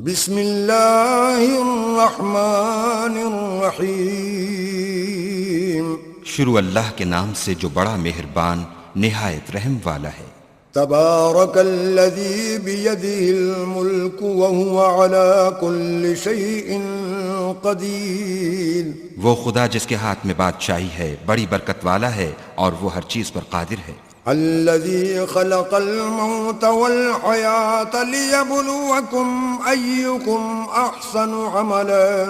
بسم اللہ الرحمن الرحیم شروع اللہ کے نام سے جو بڑا مہربان نہایت رحم والا ہے۔ تبارک الذی بیدہ الملک وہو علی کل شیء قدیر، وہ خدا جس کے ہاتھ میں بادشاہی ہے بڑی برکت والا ہے اور وہ ہر چیز پر قادر ہے۔ الذي خلق الموت والحياة ليبلوكم أيكم أحسن عملا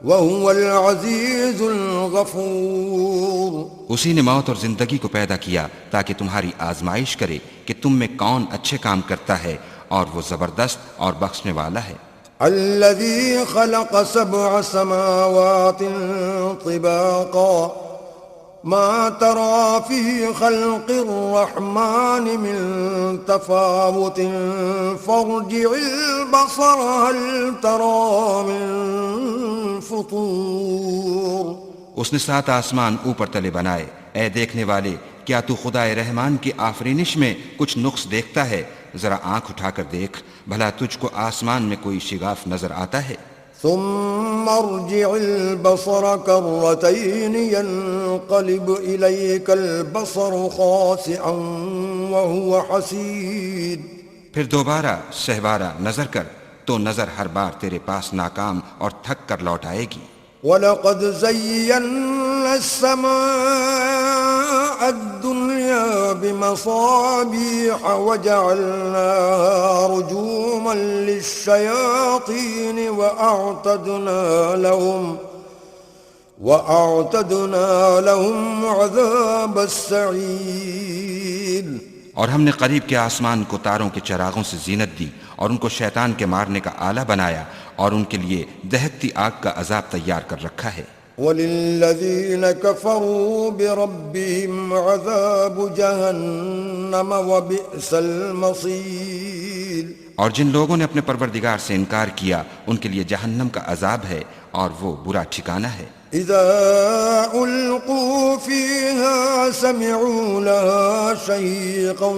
وهو العزيز الغفور۔ اسی نے موت اور زندگی کو پیدا کیا تاکہ تمہاری آزمائش کرے کہ تم میں کون اچھے کام کرتا ہے، اور وہ زبردست اور بخشنے والا ہے۔ الذي خلق 7 سماوات طباقا ما ترى في خلق الرحمن من تفاوت فارجع البصر هل ترى من فطور۔ اس نے 7 آسمان اوپر تلے بنائے، اے دیکھنے والے کیا تو خدائے رحمان کی آفرینش میں کچھ نقص دیکھتا ہے؟ ذرا آنکھ اٹھا کر دیکھ، بھلا تجھ کو آسمان میں کوئی شگاف نظر آتا ہے؟ ثم ارجع البصر كرتين ينقلب إليك البصر خاسئا وهو حسير۔ پھر دوبارہ سہوارہ نظر کر تو نظر ہر بار تیرے پاس ناکام اور تھک کر لوٹ آئے گی۔ وَلَقَدْ زَيَّنَّا السَّمَاءَ الدُّنْيَا بِمَصَابِيحَ وَجَعَلْنَاهَا رُجُومًا لِلشَّيَاطِينِ وَأَعْتَدْنَا لَهُمْ عَذَابَ السَّعِيرِ۔ اور ہم نے قریب کے آسمان کو تاروں کے چراغوں سے زینت دی اور ان کو شیطان کے مارنے کا آلہ بنایا، اور ان کے لیے دہکتی آگ کا عذاب تیار کر رکھا ہے۔ وَلِلَّذِينَ كَفَرُوا بِرَبِّهِمْ عَذَابُ جَهَنَّمَ وَبِئْسَ الْمَصِيرُ۔ اور جن لوگوں نے اپنے پروردگار سے انکار کیا ان کے لیے جہنم کا عذاب ہے اور وہ برا ٹھکانہ ہے۔ اذا القوا فيها سمعوا لها شهيقا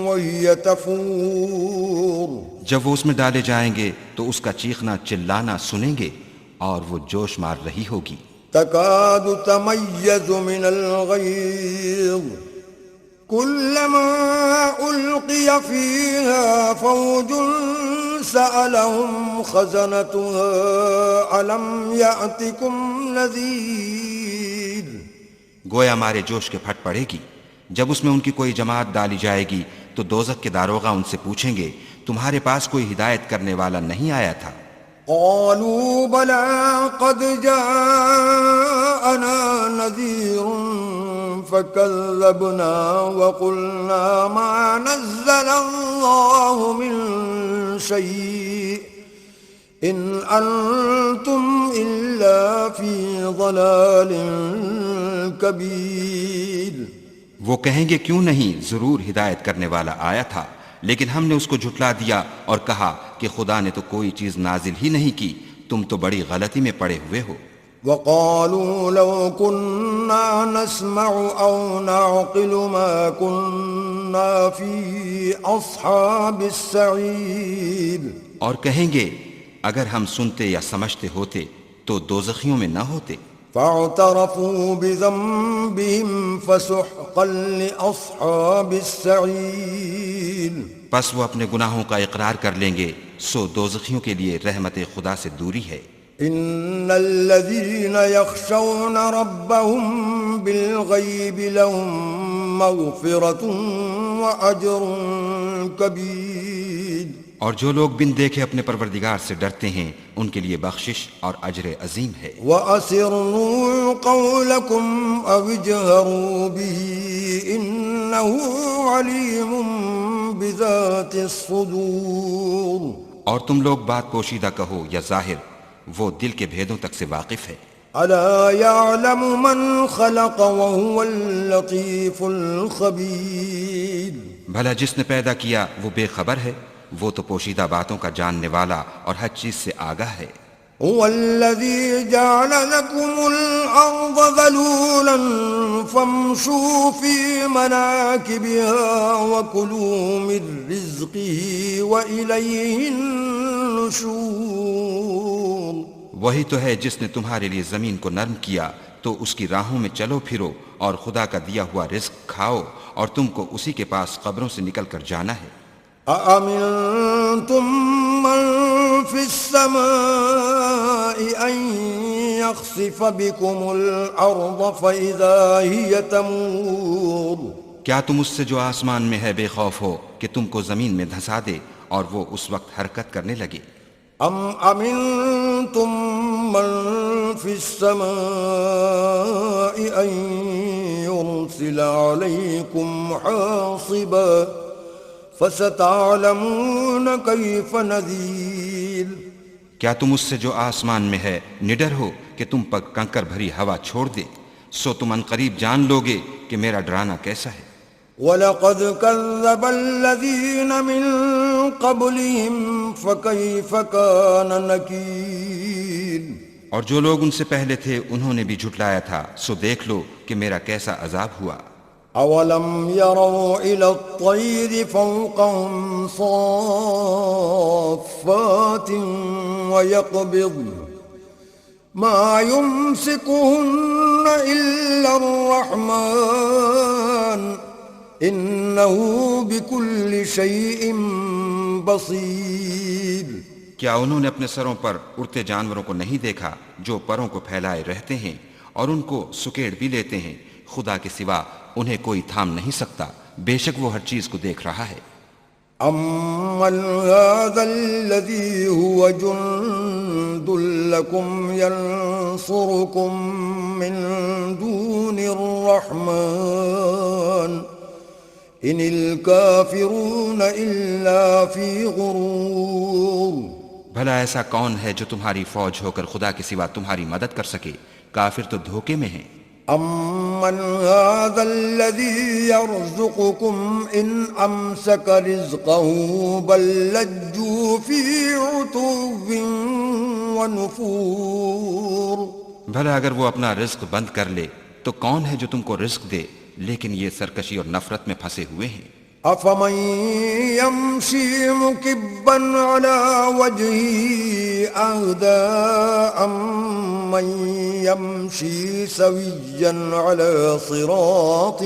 وهي تفور۔ جب وہ اس میں ڈالے جائیں گے تو اس کا چیخنا چلانا سنیں گے اور وہ جوش مار رہی ہوگی۔ تكاد تميز من الغيظ كلما ألقي فيها فوج سألهم خزنتها ألم يأتكم نذير۔ گویا مارے جوش کے پھٹ پڑے گی۔ جب اس میں ان کی کوئی جماعت ڈالی جائے گی تو دوزخ کے داروغہ ان سے پوچھیں گے تمہارے پاس کوئی ہدایت کرنے والا نہیں آیا تھا؟ قالوا بلى قد جاءنا نذير فكذبنا وقلنا ما نزل الله من شيء إن أنتم إلا في ضلال كبير۔ وہ کہیں گے کیوں نہیں، ضرور ہدایت کرنے والا آیا تھا، لیکن ہم نے اس کو جھٹلا دیا اور کہا کہ خدا نے تو کوئی چیز نازل ہی نہیں کی، تم تو بڑی غلطی میں پڑے ہوئے ہو۔ وقالوا لو كنا نسمع أو نعقل ما كنا في أصحاب السعير۔ اور کہیں گے اگر ہم سنتے یا سمجھتے ہوتے تو دوزخیوں میں نہ ہوتے۔ فاعترفوا بذنبهم فسحقا لأصحاب السعير۔ پس وہ اپنے گناہوں کا اقرار کر لیں گے، سو دوزخیوں کے لیے رحمت خدا سے دوری ہے۔ ان الذين يخشون ربهم بالغيب لهم مغفرة واجر كبير۔ اور جو لوگ بن دیکھے اپنے پروردگار سے ڈرتے ہیں ان کے لیے بخشش اور اجر عظیم ہے۔ وَأَسِرُّوا قَوْلَكُمْ أَوِ اجْهَرُوا بِهِ إِنَّهُ عَلِيمٌ بِذَاتِ الصُّدُورِ۔ اور تم لوگ بات پوشیدہ کہو یا ظاہر، وہ دل کے بھیدوں تک سے واقف ہے۔ أَلَا يَعْلَمُ مَنْ خَلَقَ وَهُوَ اللَّطِيفُ الْخَبِيرُ۔ بھلا جس نے پیدا کیا وہ بے خبر ہے، وہ تو پوشیدہ باتوں کا جاننے والا اور ہر چیز سے آگاہ ہے۔ هو الذي جعل لكم الأرض ذلولا فامشوا في مناكبها وكلوا من رزقه وإليه النشور۔ النشور وہی تو ہے جس نے تمہارے لیے زمین کو نرم کیا تو اس کی راہوں میں چلو پھرو اور خدا کا دیا ہوا رزق کھاؤ اور تم کو اسی کے پاس قبروں سے نکل کر جانا ہے۔ أأمنتم من في السماء أن يخسف بكم الأرض فإذا هي تمور کیا تم اس سے جو آسمان میں ہے بے خوف ہو کہ تم کو زمین میں دھسا دے اور وہ اس وقت حرکت کرنے لگے؟ أم أمنتم من في السماء أن يرسل عليكم حاصبا فستعلمون كيف نذير کیا تم اس سے جو آسمان میں ہے نڈر ہو کہ تم پر کنکر بھری ہوا چھوڑ دے؟ سو تم عنقریب جان لوگے کہ میرا ڈرانا کیسا ہے۔ وَلَقَدْ كَذَّبَ الَّذِينَ مِن قَبْلِهِمْ فَكَيْفَ كَانَ نَكِيرِ اور جو لوگ ان سے پہلے تھے انہوں نے بھی جھٹلایا تھا، سو دیکھ لو کہ میرا کیسا عذاب ہوا۔ أَوَلَمْ يَرَوْا إِلَى الطَّيْرِ فَوْقَهُمْ صَافَّاتٍ وَيَقْبِضْنَ مَا يُمْسِكُهُنَّ إِلَّا الرَّحْمَنُ إِنَّهُ بِكُلِّ شَيْءٍ بَصِيرٌ کیا انہوں نے اپنے سروں پر اڑتے جانوروں کو نہیں دیکھا جو پروں کو پھیلائے رہتے ہیں اور ان کو سکیڑ بھی لیتے ہیں؟ خدا کے سوا انہیں کوئی تھام نہیں سکتا، بے شک وہ ہر چیز کو دیکھ رہا ہے۔ أَمَّنْ هَذَا الَّذِي هُوَ جُنْدٌ لَكُمْ يَنْصُرُكُمْ مِنْ دُونِ الرَّحْمَنِ إِنِ الْكَافِرُونَ إِلَّا فِي غُرُورٍ بھلا ایسا کون ہے جو تمہاری فوج ہو کر خدا کے سوا تمہاری مدد کر سکے؟ کافر تو دھوکے میں ہیں۔ أَمَّنْ هَذَا الَّذِي يَرْزُقُكُمْ إِنْ أَمْسَكَ رِزْقَهُ بَلْ لَجُّوا فِي عُتُوٍّ وَنُفُورٍ بھلا اگر وہ اپنا رزق بند کر لے تو کون ہے جو تم کو رزق دے؟ لیکن یہ سرکشی اور نفرت میں پھنسے ہوئے ہیں۔ أَفَمَن يَمْشِي مُكِبًّا عَلَى وَجْهِهِ أَهْدَىٰ أَمَّن يَمْشِي سَوِيًّا عَلَى صِرَاطٍ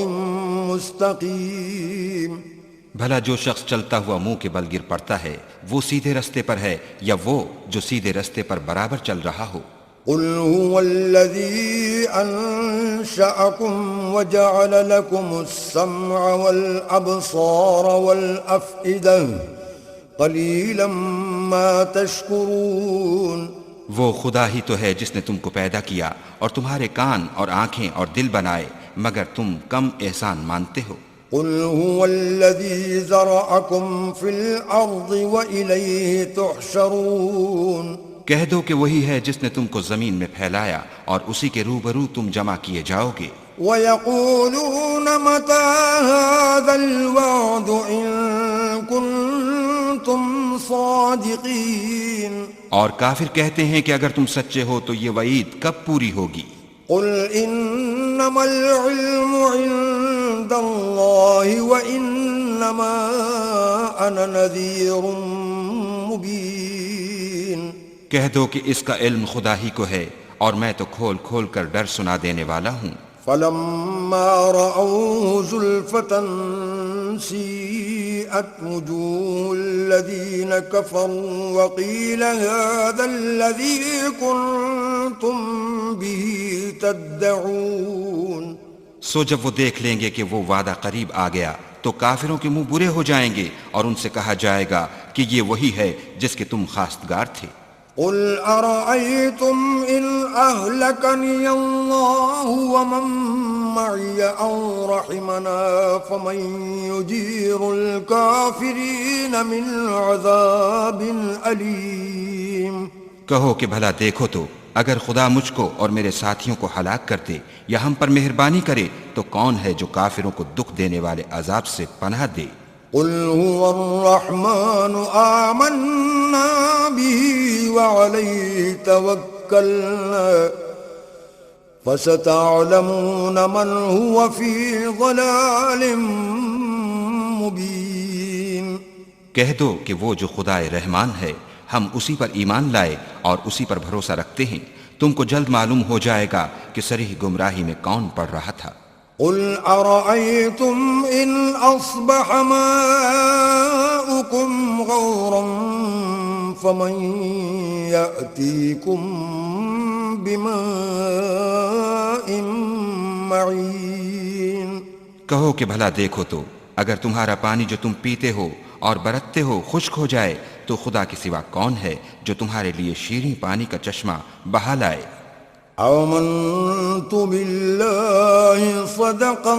مُّسْتَقِيمٍ بھلا جو شخص چلتا ہوا منہ کے بل گر پڑتا ہے وہ سیدھے رستے پر ہے یا وہ جو سیدھے رستے پر برابر چل رہا ہو؟ قُلْ هُوَ الَّذِي أَنشَأَكُمْ وَجَعَلَ لَكُمُ السَّمْعَ وَالْأَبْصَارَ وَالْأَفْئِدَةَ قَلِيلًا مَا تَشْكُرُونَ وہ خدا ہی تو ہے جس نے تم کو پیدا کیا اور تمہارے کان اور آنکھیں اور دل بنائے، مگر تم کم احسان مانتے ہو۔ قُلْ هُوَ الَّذِي ذَرَأَكُمْ فِي الْأَرْضِ وَإِلَيْهِ تُحْشَرُونَ کہہ دو کہ وہی ہے جس نے تم کو زمین میں پھیلایا اور اسی کے روبرو تم جمع کیے جاؤ گے۔ وَيَقُولُونَ مَتَىٰ هَٰذَا الْوَعْدُ إِن كُنتُمْ صَادِقِينَ اور کافر کہتے ہیں کہ اگر تم سچے ہو تو یہ وعید کب پوری ہوگی؟ قُلْ إِنَّمَا الْعِلْمُ عِندَ اللَّهِ وَإِنَّمَا أَنَا نَذِيرٌ مُّبِينٌ کہہ دو کہ اس کا علم خدا ہی کو ہے اور میں تو کھول کھول کر ڈر سنا دینے والا ہوں۔ فَلَمَّا رَأَوْهُ زُلْفَةً سِيئَتْ وُجُوهُ الَّذِينَ كَفَرُوا وَقِيلَ هَٰذَا الَّذِي كُنتُم بِهِ تَدَّعُونَ سو جب وہ دیکھ لیں گے کہ وہ وعدہ قریب آ گیا تو کافروں کے منہ برے ہو جائیں گے اور ان سے کہا جائے گا کہ یہ وہی ہے جس کے تم خواستگار تھے۔ قُلْ أَرَأَيْتُمْ إِنْ أَهْلَكَنِيَ اللَّهُ وَمَن مَّعِيَ أَوْ رَحِمَنَا فَمَن يُجِيرُ الْكَافِرِينَ مِنْ عَذَابٍ أَلِيمٍ کہو کہ بھلا دیکھو تو اگر خدا مجھ کو اور میرے ساتھیوں کو ہلاک کر دے یا ہم پر مہربانی کرے تو کون ہے جو کافروں کو دکھ دینے والے عذاب سے پناہ دے؟ قُلْ هُوَ الرَّحْمَنُ آمَنَّا بِهِ وَعَلَيْهِ تَوَكَّلْنَا فَسَتَعْلَمُونَ مَنْ هُوَ فِي ضَلَالٍ مُّبِينٍ کہہ دو کہ وہ جو خدائے رحمان ہے ہم اسی پر ایمان لائے اور اسی پر بھروسہ رکھتے ہیں، تم کو جلد معلوم ہو جائے گا کہ صریح گمراہی میں کون پڑ رہا تھا۔ قل أرأيتم إن أصبح ماؤكم غورا فمن يأتيكم بماء معين۔ کہو کہ بھلا دیکھو تو اگر تمہارا پانی جو تم پیتے ہو اور برتتے ہو خشک ہو جائے تو خدا کے سوا کون ہے جو تمہارے لیے شیریں پانی کا چشمہ بہا لائے۔ آمنت بالله صدقا